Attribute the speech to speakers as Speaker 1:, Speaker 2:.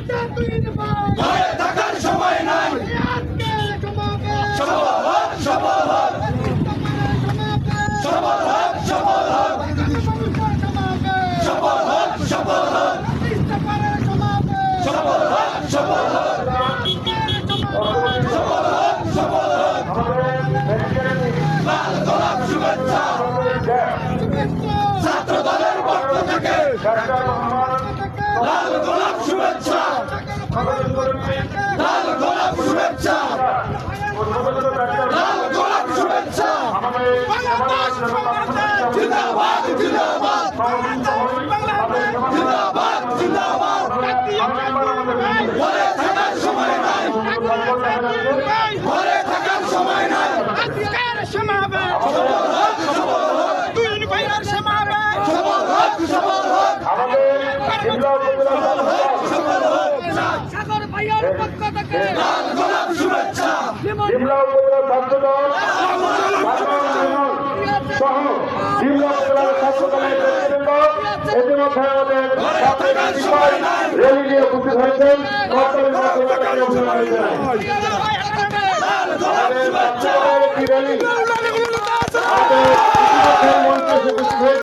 Speaker 1: ভয়ে থাকার সময় নাই। সফল হোক, সফল হোক, সফল হোক, সফল হোক, সফল হোক, সফল হোক, সফল হোক, সফল হোক, সফল হোক, সফল হোক। লাল গোলাপ শুভেচ্ছা ছাত্র দলের পক্ষ থেকে, লাল গোলাপ শুভেচ্ছা, লাল গোলাপ শুভেচ্ছা, লাল গোলাপ শুভেচ্ছা। জিন্দাবাদ, জিন্দাবাদ, জিন্দাবাদ, জিন্দাবাদ। ঘরে থাকার সময় নাই, ঘরে থাকার সময় নাই। সফল হোক, সফল হোক, সফল হোক, সফল হোক, সফল হোক।
Speaker 2: সাগর ভাইয়ের পক্ষ থেকে
Speaker 1: লাল গোলাপ শুভেচ্ছা,
Speaker 3: ডিমলা উপজেলা ছাত্রদল সহ ডিমলা উপজেলার ছাত্রদলের নেতৃবৃন্দ ইতিমধ্যে আমাদের রেলি নিয়ে উপস্থিত হয়েছেন।
Speaker 1: লাল গোলাপ শুভেচ্ছা।
Speaker 3: একটি রেলি আমাদের ইতিমধ্যে মঞ্চে উপস্থিত হয়েছে।